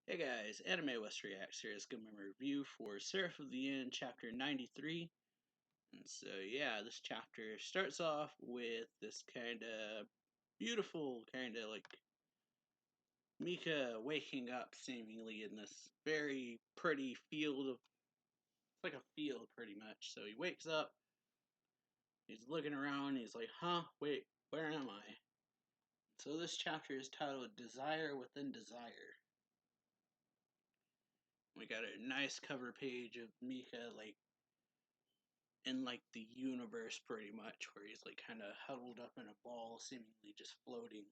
Hey guys, Anime West Reacts here is giving me a review for Seraph of the End, chapter 93. And so, yeah, this chapter starts off with this kind of beautiful, kind of like Mika waking up seemingly in this very pretty field of. It's like a field pretty much. So he wakes up, he's looking around, he's like, huh, wait, where am I? So this chapter is titled Desire Within Desire. We got a nice cover page of Mika, like, in like the universe pretty much, where he's like kind of huddled up in a ball, seemingly just floating.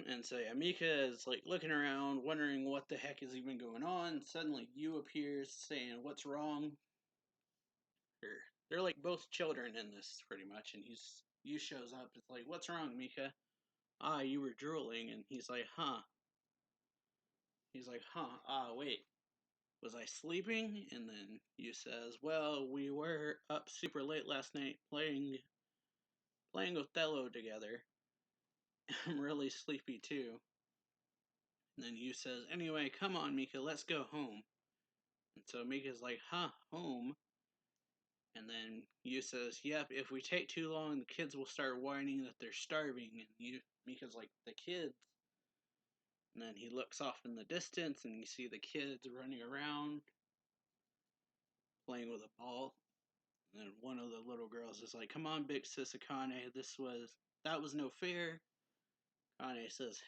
And so yeah, Mika is like looking around, wondering what the heck is even going on. Suddenly, Yu appears, saying, "What's wrong?" Or they're like both children in this pretty much, and Yu shows up. It's like, "What's wrong, Mika?" "Ah, you were drooling," and he's like, "Huh." He's like, "Huh? Ah, wait. Was I sleeping?" And then Yu says, "Well, we were up super late last night playing Othello together. I'm really sleepy too." And then Yu says, "Anyway, come on, Mika, let's go home." And so Mika's like, "Huh, home?" And then Yu says, "Yep, if we take too long, the kids will start whining that they're starving." And Mika's like, "The kids?" And then he looks off in the distance, and you see the kids running around, playing with a ball. And then one of the little girls is like, "Come on, big sis Akane, that was no fair." Akane says,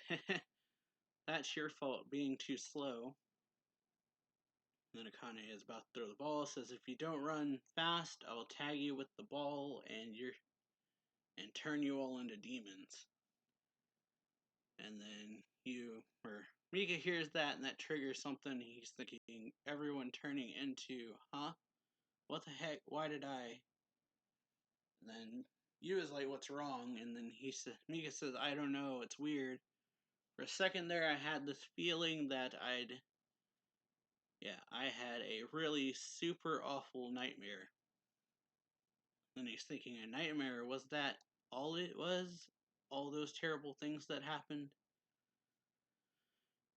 "That's your fault, being too slow." And then Akane is about to throw the ball, says, "If you don't run fast, I'll tag you with the ball and turn you all into demons." And then Mika hears that, and that triggers something. He's thinking, everyone turning into, huh? What the heck? Why did I? And then Yu is like, "What's wrong?" And then Mika says, "I don't know. It's weird. For a second there, I had this feeling that I had a really super awful nightmare." And he's thinking, a nightmare? Was that all it was? All those terrible things that happened?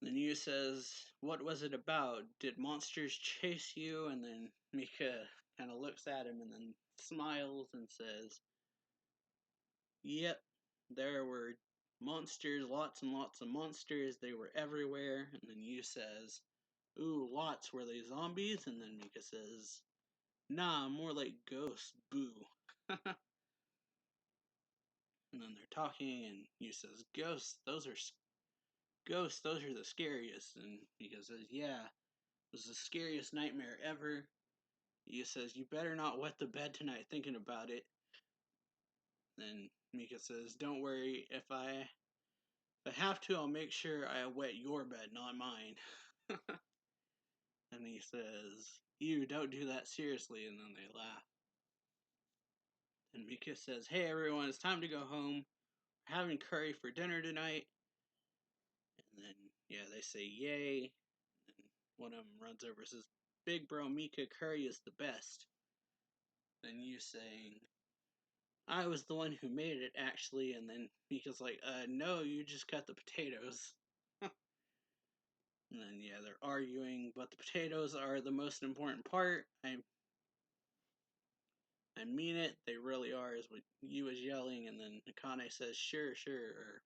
Then Yu says, "What was it about? Did monsters chase you?" And then Mika kind of looks at him and then smiles and says, "Yep, there were monsters, lots and lots of monsters. They were everywhere." And then Yu says, "Ooh, lots. Were they zombies?" And then Mika says, "Nah, more like ghosts. Boo." And then they're talking, and Yu says, Ghosts, those are the scariest." And Mika says, "Yeah, it was the scariest nightmare ever." Yu says, "You better not wet the bed tonight thinking about it." Then Mika says, "Don't worry, if I have to, I'll make sure I wet your bed, not mine." And he says, "You don't do that seriously." And then they laugh. And Mika says, "Hey everyone, it's time to go home. We're having curry for dinner tonight." And then, yeah, they say yay. And one of them runs over and says, "Big bro Mika, curry is the best." Then Yu saying, "I was the one who made it, actually." And then Mika's like, no, you just cut the potatoes." And then, yeah, they're arguing, but the potatoes are the most important part. I mean it, they really are, is what Yu is yelling. And then Akane says, "Sure, sure." Or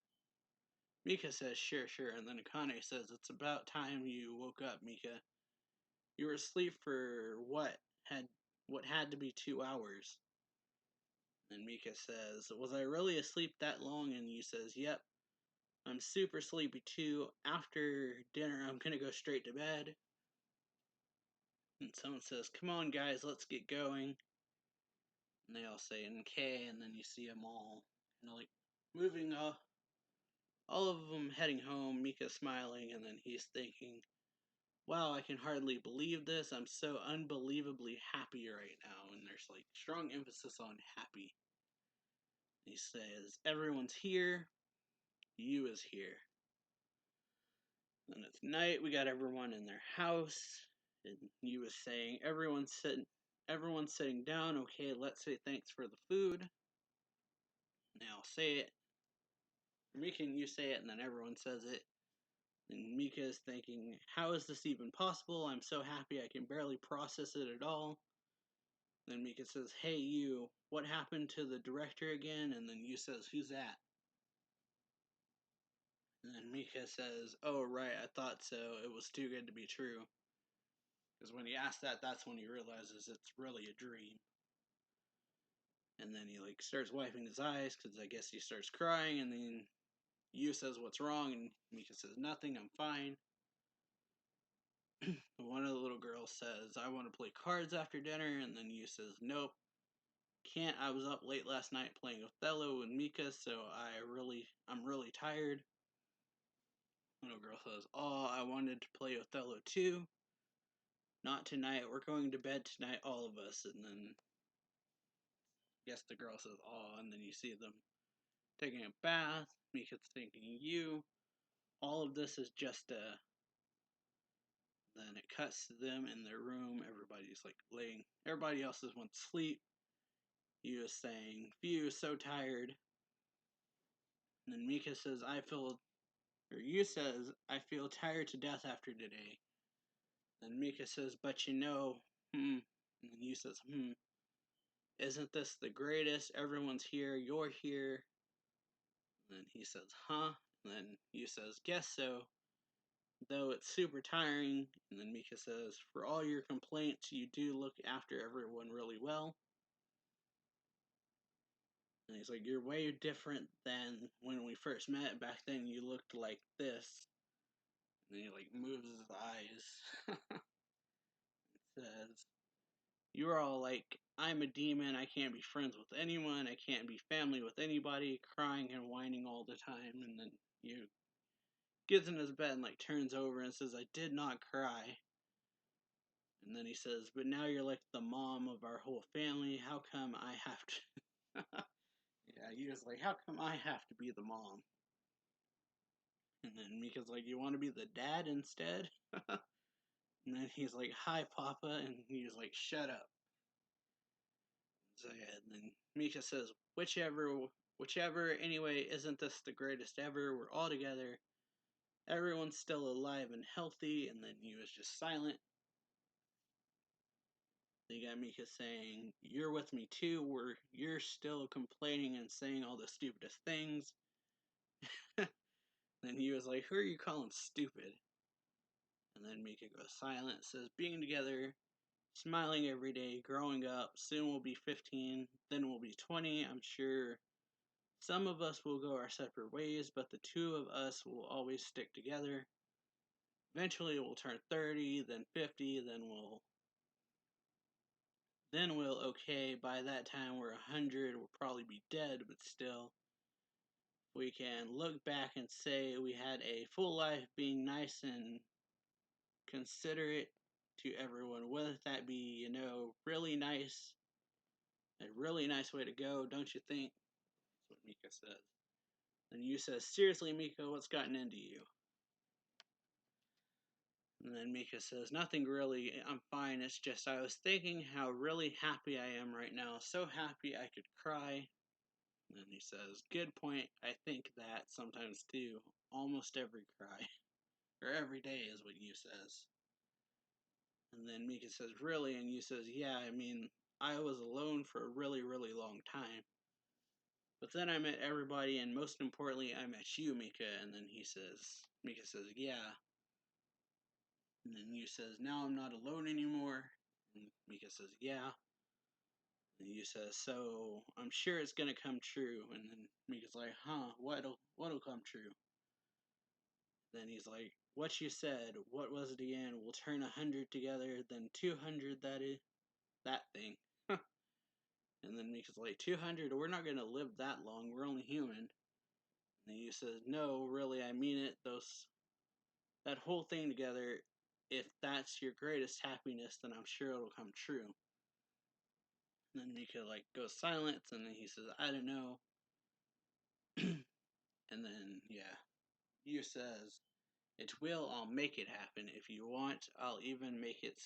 Mika says, "Sure, sure." And then Akane says, "It's about time you woke up, Mika. You were asleep for what had to be 2 hours." And Mika says, "Was I really asleep that long?" And Yu says, "Yep. I'm super sleepy too. After dinner, I'm gonna go straight to bed." And someone says, "Come on, guys, let's get going." And they all say, "Okay." And then you see them all kind of like moving off, all of them heading home. Mika smiling, and then he's thinking, "Wow, I can hardly believe this. I'm so unbelievably happy right now." And there's like strong emphasis on happy. He says, "Everyone's here. Yu is here." Then it's night. We got everyone in their house, and Yu was saying, Everyone's sitting down. Okay, let's say thanks for the food." Now say it. Mika and Yu say it, and then everyone says it. And Mika is thinking, how is this even possible? I'm so happy I can barely process it at all. Then Mika says, hey, you, what happened to the director again? And then Yu says, who's that? And then Mika says, oh, right, I thought so. It was too good to be true. Because when he asks that, that's when he realizes it's really a dream. And then he like starts wiping his eyes because I guess he starts crying. And then Yu says, what's wrong? And Mika says, nothing, I'm fine. One of the little girls says, I want to play cards after dinner. And then Yu says, nope, can't. I was up late last night playing Othello with Mika, so I'm really tired. Little girl says, oh, I wanted to play Othello too. Not tonight. We're going to bed tonight, all of us. And then I guess the girl says, oh, and then you see them taking a bath. Mika's thinking, you. All of this is just a. Then it cuts to them in their room. Everybody's like laying. Everybody else is went to sleep. Yu is saying, Yu is so tired. And then Mika says, Yu says, I feel tired to death after today. And Mika says, but you know, And then Yu says, isn't this the greatest? Everyone's here. You're here. And then he says, huh? And then Yu says, guess so. Though it's super tiring. And then Mika says, for all your complaints, you do look after everyone really well. And he's like, you're way different than when we first met. Back then, you looked like this. And then he like moves his eyes. Says, you're all like, I'm a demon. I can't be friends with anyone. I can't be family with anybody. Crying and whining all the time. And then you gets in his bed and like turns over and says, I did not cry. And then he says, but now you're like the mom of our whole family. How come I have to? Yeah, he was like, how come I have to be the mom? And then Mika's like, you want to be the dad instead? And then he's like, hi, Papa. And he's like, shut up. So yeah, and then Mika says, whichever, anyway, isn't this the greatest ever? We're all together. Everyone's still alive and healthy. And then he was just silent. They got Mika saying, you're with me too, where you're still complaining and saying all the stupidest things. Then he was like, who are you calling stupid? And then Mika goes silent, says, being together, smiling every day, growing up, soon we'll be 15, then we'll be 20, I'm sure. Some of us will go our separate ways, but the two of us will always stick together. Eventually we'll turn 30, then 50, then we'll okay, by that time we're 100, we'll probably be dead, but still. We can look back and say we had a full life being nice and considerate to everyone. Wouldn't that be, really nice? A really nice way to go, don't you think? That's what Mika says. And Yu says, seriously, Mika, what's gotten into you? And then Mika says, nothing really, I'm fine. It's just I was thinking how really happy I am right now. So happy I could cry. And he says, good point. I think that sometimes too. Almost every cry. Or every day is what Yu says. And then Mika says, really? And Yu says, yeah, I mean, I was alone for a really, really long time. But then I met everybody, and most importantly, I met you, Mika. And then Mika says, yeah. And then Yu says, now I'm not alone anymore. And Mika says, yeah. And Yu says, so I'm sure it's gonna come true. And then Mika's like, huh, what'll come true? Then he's like, what you said, what was it again? We'll turn 100 together, then 200, that thing. And then Mika's like, 200? We're not gonna live that long, we're only human. And he says, no, really, I mean it. That whole thing together, if that's your greatest happiness, then I'm sure it'll come true. And then Mika like goes silent, and then he says, I don't know. And then Yu says, it will, I'll make it happen. If you want, I'll even make it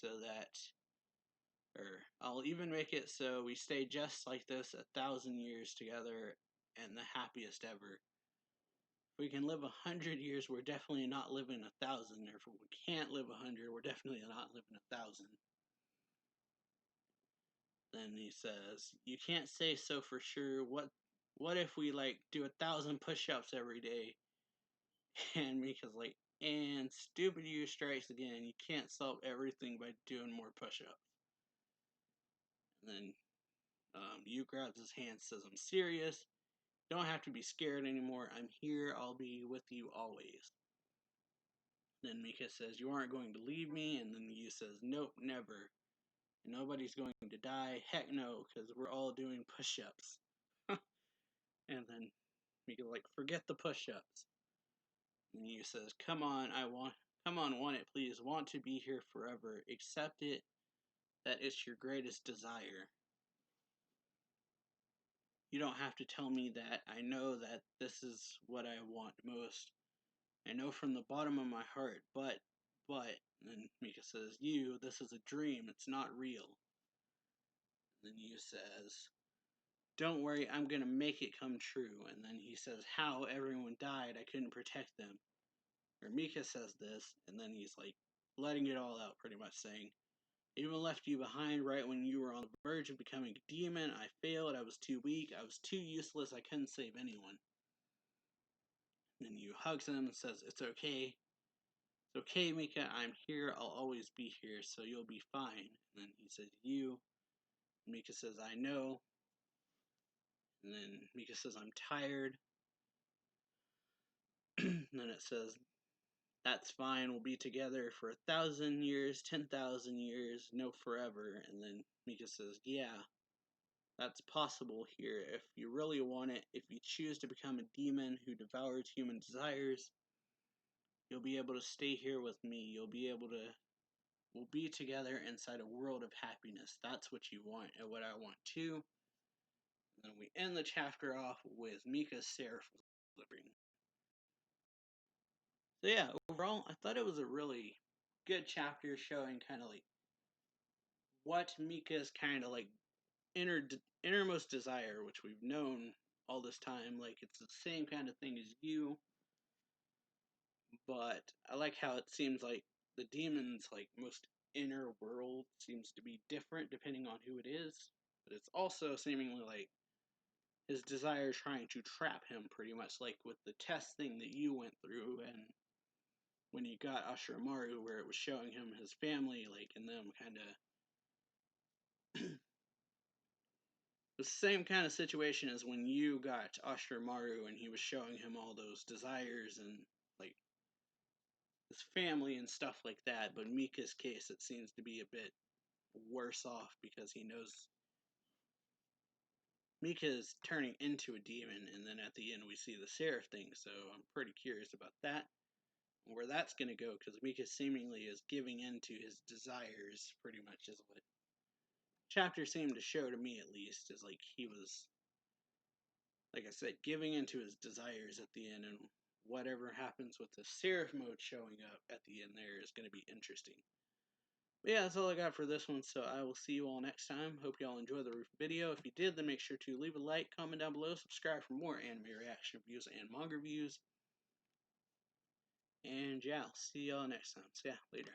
so we stay just like this 1,000 years together and the happiest ever. we can live 100 years, we're definitely not living 1,000. Or if we can't live 100, we're definitely not living 1,000. Then he says, "You can't say so for sure. What if we like do 1,000 push-ups every day?" And Mika's like, "And stupid you strikes again. You can't solve everything by doing more push-ups." And then Yu grabs his hand, and says, "I'm serious. Don't have to be scared anymore. I'm here. I'll be with you always." Then Mika says, "You aren't going to leave me." And then Yu says, "Nope, never. And nobody's going to die. Heck no, because we're all doing push-ups." And then Mika's like, "Forget the push-ups." And Yu says, come on, want it, please. Want to be here forever. Accept it, that it's your greatest desire. You don't have to tell me that. I know that this is what I want most. I know from the bottom of my heart, but, and then Mika says, "Yu, this is a dream. It's not real." And then Yu says, "Don't worry, I'm gonna make it come true." And then he says, "How? Everyone died. I couldn't protect them." Or Mika says this, and then he's like letting it all out, pretty much saying, "Even left you behind right when you were on the verge of becoming a demon. I failed. I was too weak. I was too useless. I couldn't save anyone." And then Yu hugs him and says, "It's okay. It's okay, Mika. I'm here. I'll always be here, so you'll be fine." And then he says, "You." And Mika says, "I know." And then Mika says, "I'm tired." And then it says, "That's fine. We'll be together for 1,000 years, 10,000 years, no forever." And then Mika says, "Yeah, that's possible here. If you really want it, if you choose to become a demon who devours human desires, you'll be able to stay here with me. We'll be together inside a world of happiness. That's what you want and what I want too." And then we end the chapter off with Mika's Seraph delivering. So yeah, overall, I thought it was a really good chapter showing kind of like what Mika's kind of like innermost desire, which we've known all this time. Like it's the same kind of thing as you, but I like how it seems like the demon's like most inner world seems to be different depending on who it is. But it's also seemingly like his desire trying to trap him, pretty much like with the test thing that you went through, and when you got Ashuramaru, where it was showing him his family, like, and them kind of the same kind of situation as when you got Ashuramaru and he was showing him all those desires and like his family and stuff like that. But in Mika's case, it seems to be a bit worse off because he knows Mika's turning into a demon, and then at the end we see the Seraph thing. So I'm pretty curious about that, where that's going to go, because Mika seemingly is giving in to his desires, pretty much is what chapter seemed to show to me, at least, is like he was, like I said, giving into his desires at the end, and whatever happens with the Seraph mode showing up at the end there is going to be interesting. But yeah, that's all I got for this one, so I will see you all next time. Hope you all enjoyed the video. If you did, then make sure to leave a like, comment down below, subscribe for more anime reaction reviews and manga reviews. And yeah, I'll see y'all next time. So yeah, later.